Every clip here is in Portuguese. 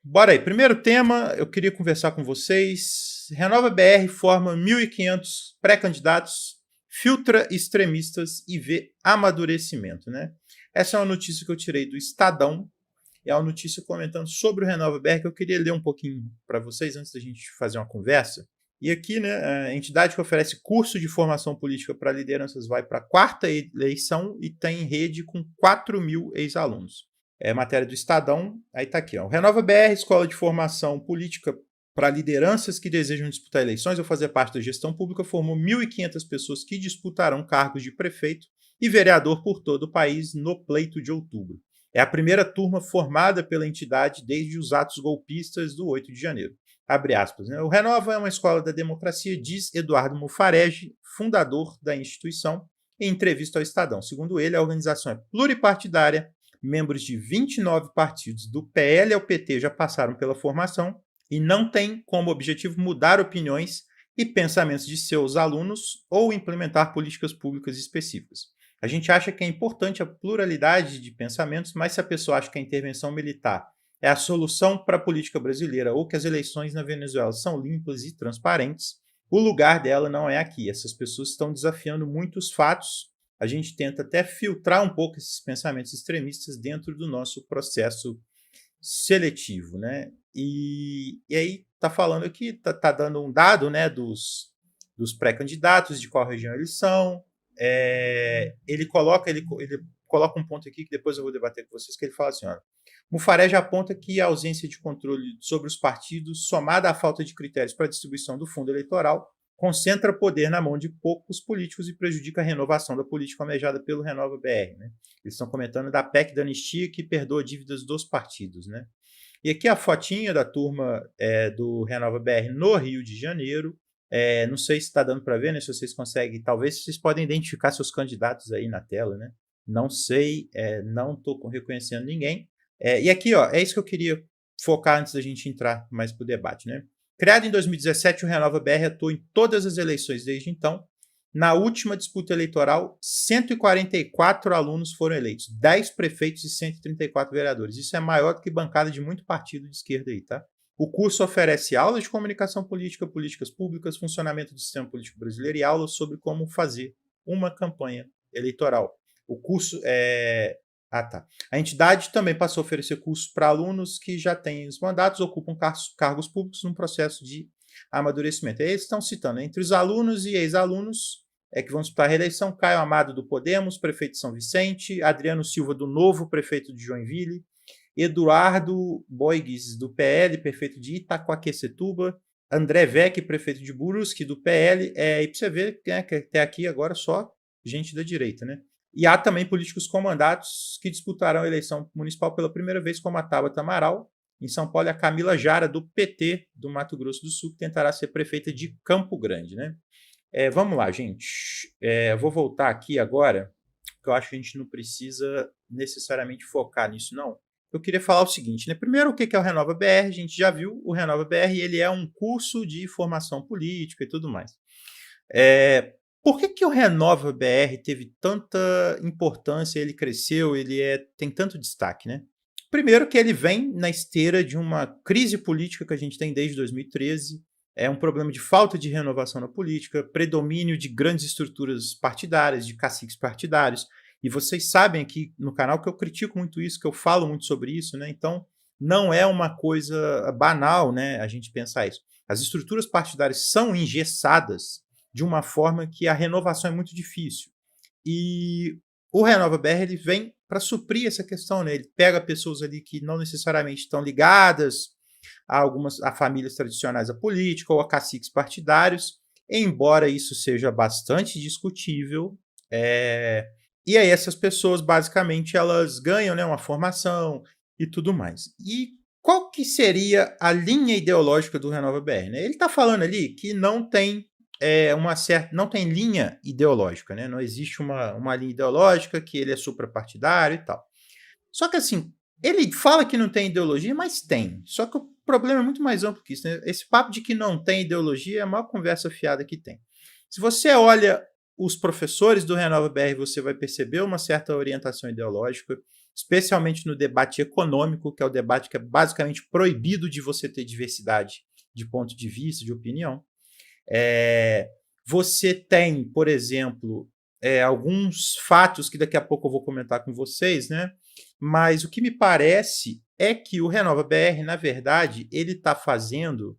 Bora aí. Primeiro tema, eu queria conversar com vocês. Renova BR forma 1.500 pré-candidatos, filtra extremistas e vê amadurecimento, né? Essa é uma notícia que eu tirei do Estadão. É uma notícia comentando sobre o Renova BR que eu queria ler um pouquinho para vocês antes da gente fazer uma conversa. E aqui, né, a entidade que oferece curso de formação política para lideranças vai para a quarta eleição e tem rede com 4.000 ex-alunos. Matéria do Estadão, aí está aqui. Ó. O Renova BR, escola de formação política para lideranças que desejam disputar eleições ou fazer parte da gestão pública, formou 1.500 pessoas que disputarão cargos de prefeito e vereador por todo o país no pleito de outubro. É a primeira turma formada pela entidade desde os atos golpistas do 8 de janeiro. Abre aspas. Né? O Renova é uma escola da democracia, diz Eduardo Mufarege, fundador da instituição, em entrevista ao Estadão. Segundo ele, a organização é pluripartidária, membros de 29 partidos, do PL ao PT, já passaram pela formação e não tem como objetivo mudar opiniões e pensamentos de seus alunos ou implementar políticas públicas específicas. A gente acha que é importante a pluralidade de pensamentos, mas se a pessoa acha que a intervenção militar é a solução para a política brasileira ou que as eleições na Venezuela são limpas e transparentes, o lugar dela não é aqui. Essas pessoas estão desafiando muitos fatos. A gente tenta até filtrar um pouco esses pensamentos extremistas dentro do nosso processo seletivo, né? E aí tá falando aqui, tá dando um dado, né, dos pré-candidatos, de qual região eles são. Ele coloca um ponto aqui que depois eu vou debater com vocês, que ele fala assim, ó, Mufarege aponta que a ausência de controle sobre os partidos, somada à falta de critérios para a distribuição do fundo eleitoral, concentra poder na mão de poucos políticos e prejudica a renovação da política almejada pelo Renova BR. Né? Eles estão comentando da PEC da anistia que perdoa dívidas dos partidos. Né? E aqui a fotinha da turma do Renova BR no Rio de Janeiro. Não sei se está dando para ver, né? Se vocês conseguem, talvez vocês podem identificar seus candidatos aí na tela, né? Não sei, não estou reconhecendo ninguém. E aqui, ó, é isso que eu queria focar antes da gente entrar mais para o debate, né? Criado em 2017, o Renova BR atuou em todas as eleições desde então. Na última disputa eleitoral, 144 alunos foram eleitos, 10 prefeitos e 134 vereadores. Isso é maior do que bancada de muito partido de esquerda aí, tá? O curso oferece aulas de comunicação política, políticas públicas, funcionamento do sistema político brasileiro e aulas sobre como fazer uma campanha eleitoral. O curso A entidade também passou a oferecer cursos para alunos que já têm os mandatos, ocupam cargos públicos num processo de amadurecimento. Eles estão citando, entre os alunos e ex-alunos que vão disputar a reeleição, Caio Amado do Podemos, prefeito de São Vicente, Adriano Silva do Novo, prefeito de Joinville, Eduardo Boigues, do PL, prefeito de Itaquaquecetuba, André Vec, prefeito de Brusque, do PL, e para você ver que até aqui agora só gente da direita, né? E há também políticos com mandatos que disputarão a eleição municipal pela primeira vez, como a Tabata Amaral, em São Paulo, e a Camila Jara, do PT do Mato Grosso do Sul, que tentará ser prefeita de Campo Grande, né? Vamos lá, gente. Eu vou voltar aqui agora, porque eu acho que a gente não precisa necessariamente focar nisso, não. Eu queria falar o seguinte, né? Primeiro, o que é o Renova BR? A gente já viu o Renova BR, ele é um curso de formação política e tudo mais. Por que o Renova BR teve tanta importância, ele cresceu, ele tem tanto destaque, né? Primeiro que ele vem na esteira de uma crise política que a gente tem desde 2013, é um problema de falta de renovação na política, predomínio de grandes estruturas partidárias, de caciques partidários, e vocês sabem aqui no canal que eu critico muito isso, que eu falo muito sobre isso, né? Então, não é uma coisa banal, né, a gente pensar isso. As estruturas partidárias são engessadas de uma forma que a renovação é muito difícil. E o Renova BR ele vem para suprir essa questão, né? Ele pega pessoas ali que não necessariamente estão ligadas a famílias tradicionais da política ou a caciques partidários, embora isso seja bastante discutível. E aí essas pessoas, basicamente, elas ganham, né, uma formação e tudo mais. E qual que seria a linha ideológica do Renova BR? Né? Ele está falando ali que não tem não tem linha ideológica, né? Não existe uma linha ideológica, que ele é suprapartidário e tal. Só que assim, ele fala que não tem ideologia, mas tem. Só que o problema é muito mais amplo que isso. Né? Esse papo de que não tem ideologia é a maior conversa fiada que tem. Se você olha os professores do Renova BR, você vai perceber uma certa orientação ideológica. especialmente no debate econômico, que é o debate que é basicamente proibido de você ter diversidade de ponto de vista, de opinião. Você tem, por exemplo, alguns fatos que daqui a pouco eu vou comentar com vocês, né? Mas o que me parece é que o Renova BR, na verdade, ele está fazendo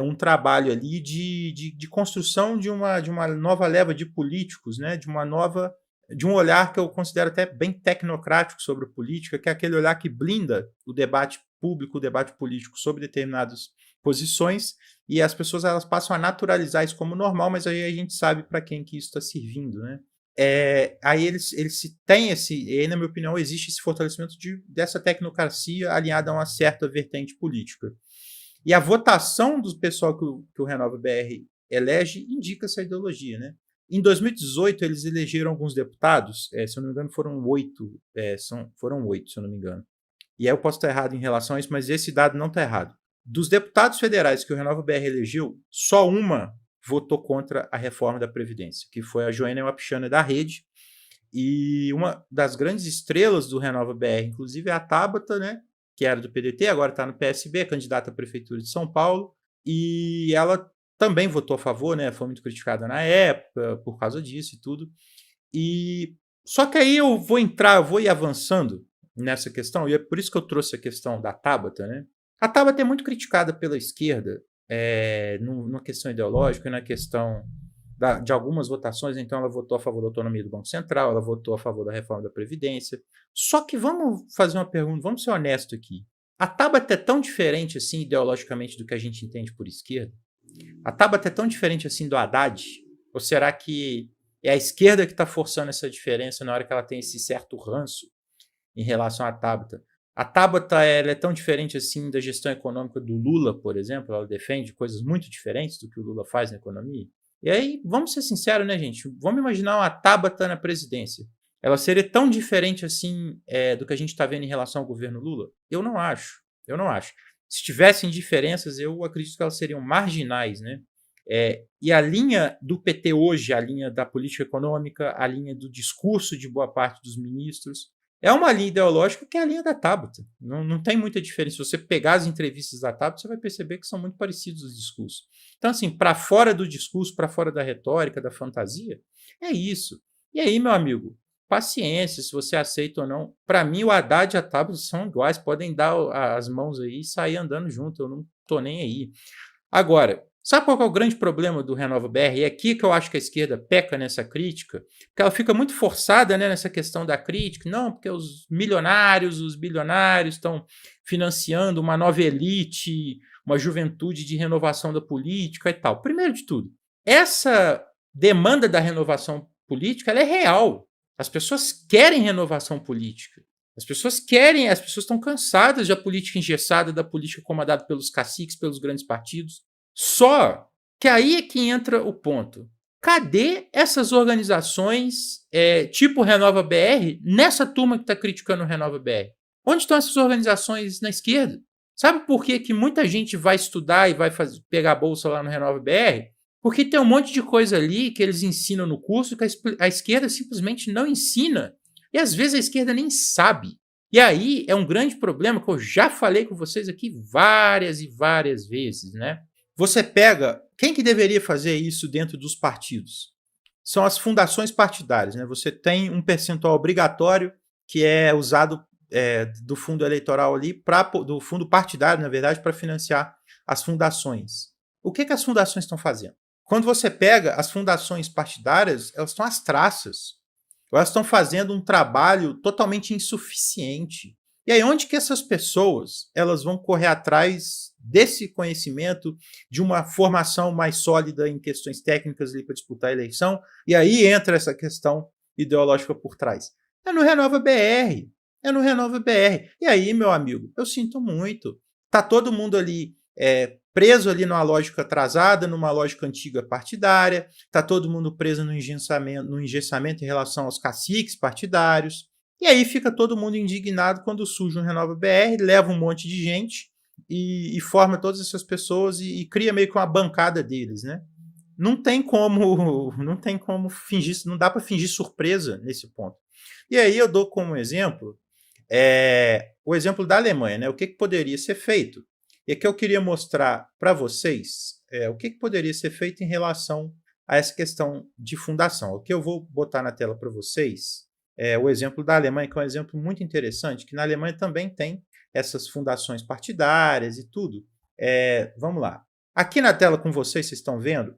um trabalho ali de construção de uma nova leva de políticos, né? De um olhar que eu considero até bem tecnocrático sobre a política, que é aquele olhar que blinda o debate público, o debate político sobre determinadas posições, e as pessoas elas passam a naturalizar isso como normal, mas aí a gente sabe para quem que isso está servindo, né? Aí eles têm e aí, na minha opinião, existe esse fortalecimento dessa tecnocracia alinhada a uma certa vertente política. E a votação do pessoal que o Renova BR elege indica essa ideologia, né? Em 2018, eles elegeram alguns deputados, se eu não me engano, foram 8, foram 8, se eu não me engano. E aí eu posso estar errado em relação a isso, mas esse dado não está errado. Dos deputados federais que o Renova BR elegeu, só uma votou contra a reforma da Previdência, que foi a Joênia Wapichana da Rede, e uma das grandes estrelas do Renova BR, inclusive, é a Tabata, né, que era do PDT, agora está no PSB, candidata à Prefeitura de São Paulo, e ela também votou a favor, né, foi muito criticada na época por causa disso e tudo. Só que aí eu vou ir avançando nessa questão, e é por isso que eu trouxe a questão da Tabata, né? A Tabata é muito criticada pela esquerda numa questão ideológica e na questão de algumas votações. Então ela votou a favor da autonomia do Banco Central, ela votou a favor da reforma da Previdência. Só que vamos fazer uma pergunta, vamos ser honestos aqui. A Tabata é tão diferente assim ideologicamente do que a gente entende por esquerda? A Tabata é tão diferente assim do Haddad? Ou será que é a esquerda que está forçando essa diferença na hora que ela tem esse certo ranço em relação à Tabata? A Tabata ela é tão diferente assim da gestão econômica do Lula, por exemplo? Ela defende coisas muito diferentes do que o Lula faz na economia? E aí, vamos ser sinceros, né, gente? Vamos imaginar uma Tabata na presidência. Ela seria tão diferente assim do que a gente está vendo em relação ao governo Lula? Eu não acho. Eu não acho. Se tivessem diferenças, eu acredito que elas seriam marginais, né? E a linha do PT hoje, a linha da política econômica, a linha do discurso de boa parte dos ministros, é uma linha ideológica que é a linha da Tabata. Não tem muita diferença. Se você pegar as entrevistas da Tabata, você vai perceber que são muito parecidos os discursos. Então, assim, para fora do discurso, para fora da retórica, da fantasia, é isso. E aí, meu amigo, paciência, se você aceita ou não. Para mim, o Haddad e a Tabata são iguais, podem dar as mãos aí e sair andando junto, eu não estou nem aí. Agora, sabe qual é o grande problema do Renova BR? É aqui que eu acho que a esquerda peca nessa crítica, porque ela fica muito forçada, né, nessa questão da crítica. Não, porque os bilionários estão financiando uma nova elite, uma juventude de renovação da política e tal. Primeiro de tudo, essa demanda da renovação política ela é real. As pessoas querem renovação política. As pessoas estão cansadas da política engessada, da política comandada pelos caciques, pelos grandes partidos. Só que aí é que entra o ponto. Cadê essas organizações tipo Renova BR nessa turma que está criticando o Renova BR? Onde estão essas organizações na esquerda? Sabe por que muita gente vai estudar e vai pegar a bolsa lá no Renova BR? Porque tem um monte de coisa ali que eles ensinam no curso que a esquerda simplesmente não ensina. E às vezes a esquerda nem sabe. E aí é um grande problema que eu já falei com vocês aqui várias e várias vezes, né? Você pega... Quem que deveria fazer isso dentro dos partidos? São as fundações partidárias, né? Você tem um percentual obrigatório que é usado do fundo eleitoral ali, do fundo partidário, na verdade, para financiar as fundações. O que as fundações estão fazendo? Quando você pega as fundações partidárias, elas estão às traças. Elas estão fazendo um trabalho totalmente insuficiente. E aí, onde que essas pessoas elas vão correr atrás desse conhecimento, de uma formação mais sólida em questões técnicas para disputar a eleição? E aí entra essa questão ideológica por trás. É no Renova BR. É no Renova BR. E aí, meu amigo, eu sinto muito. Tá todo mundo ali preso ali numa lógica atrasada, numa lógica antiga partidária, está todo mundo preso no engessamento em relação aos caciques partidários, e aí fica todo mundo indignado quando surge um Renova BR, leva um monte de gente e forma todas essas pessoas e cria meio que uma bancada deles, né? Não tem como fingir, não dá para fingir surpresa nesse ponto. E aí eu dou como exemplo o exemplo da Alemanha, né? O que poderia ser feito? E aqui eu queria mostrar para vocês o que poderia ser feito em relação a essa questão de fundação. O que eu vou botar na tela para vocês é o exemplo da Alemanha, que é um exemplo muito interessante, que na Alemanha também tem essas fundações partidárias e tudo. Vamos lá. Aqui na tela com vocês estão vendo,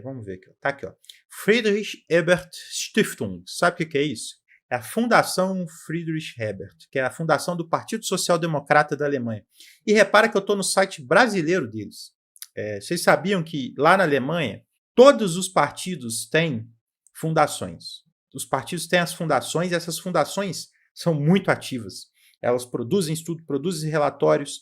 vamos ver aqui, tá aqui, ó. Friedrich Ebert Stiftung. Sabe o que é isso? É a Fundação Friedrich Ebert, que é a fundação do Partido Social Democrata da Alemanha. E repara que eu estou no site brasileiro deles. Vocês sabiam que lá na Alemanha, todos os partidos têm fundações. Os partidos têm as fundações, e essas fundações são muito ativas. Elas produzem estudo, produzem relatórios.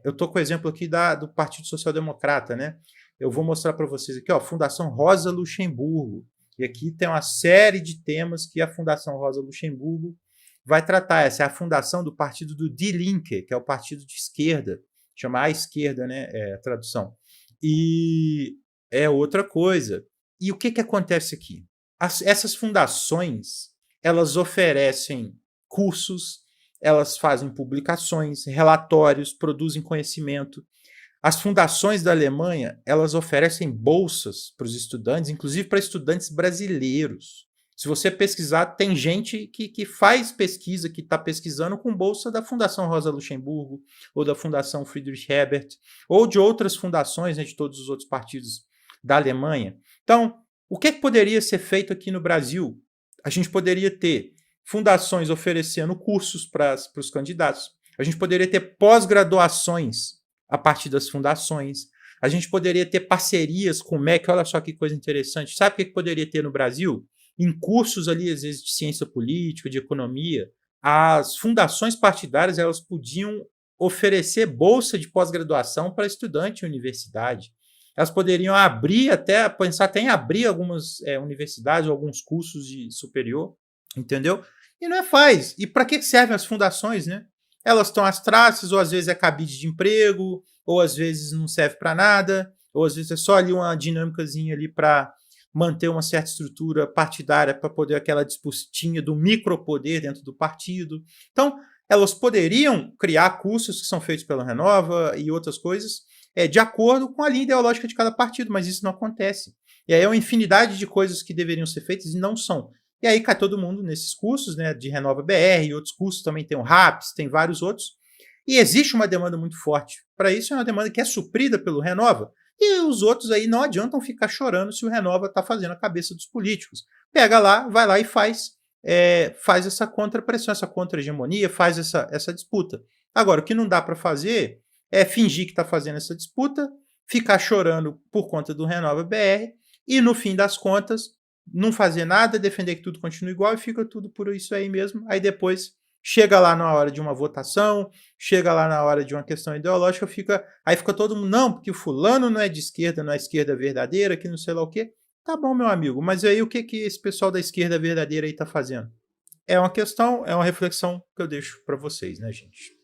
Eu estou com o exemplo aqui do Partido Social Democrata, né? Eu vou mostrar para vocês aqui, ó, Fundação Rosa Luxemburgo. E aqui tem uma série de temas que a Fundação Rosa Luxemburgo vai tratar. Essa é a fundação do partido do Die Linke, que é o partido de esquerda, chama a esquerda, né? A tradução. E é outra coisa. E o que acontece aqui? Essas fundações, elas oferecem cursos, elas fazem publicações, relatórios, produzem conhecimento. As fundações da Alemanha, elas oferecem bolsas para os estudantes, inclusive para estudantes brasileiros. Se você pesquisar, tem gente que faz pesquisa, que está pesquisando com bolsa da Fundação Rosa Luxemburgo, ou da Fundação Friedrich Ebert, ou de outras fundações, né, de todos os outros partidos da Alemanha. Então, o que poderia ser feito aqui no Brasil? A gente poderia ter fundações oferecendo cursos para os candidatos. A gente poderia ter pós-graduações a partir das fundações. A gente poderia ter parcerias com o MEC. Olha só que coisa interessante. Sabe o que poderia ter no Brasil? Em cursos ali, às vezes, de ciência política, de economia, as fundações partidárias elas podiam oferecer bolsa de pós-graduação para estudante em universidade. Elas poderiam pensar até em abrir algumas universidades ou alguns cursos de superior, entendeu? E não faz. E para que servem as fundações, né? Elas estão às traças, ou às vezes é cabide de emprego, ou às vezes não serve para nada, ou às vezes é só ali uma dinâmicazinha ali para manter uma certa estrutura partidária, para poder aquela disputinha do micropoder dentro do partido. Então, elas poderiam criar cursos que são feitos pela Renova e outras coisas, de acordo com a linha ideológica de cada partido, mas isso não acontece. E aí é uma infinidade de coisas que deveriam ser feitas e não são. E aí cai todo mundo nesses cursos, né, de Renova BR e outros cursos, também tem o RAPS, tem vários outros. E existe uma demanda muito forte. Para isso é uma demanda que é suprida pelo Renova. E os outros aí não adiantam ficar chorando se o Renova está fazendo a cabeça dos políticos. Pega lá, vai lá e faz essa contrapressão, essa contra-hegemonia, faz essa disputa. Agora, o que não dá para fazer é fingir que está fazendo essa disputa, ficar chorando por conta do Renova BR e, no fim das contas, não fazer nada, defender que tudo continue igual e fica tudo por isso aí mesmo. Aí depois chega lá na hora de uma votação, chega lá na hora de uma questão ideológica, aí fica todo mundo, não, porque o fulano não é de esquerda, não é esquerda verdadeira, que não sei lá o quê. Tá bom, meu amigo, mas aí o que esse pessoal da esquerda verdadeira aí tá fazendo? É uma questão, é uma reflexão que eu deixo para vocês, né, gente?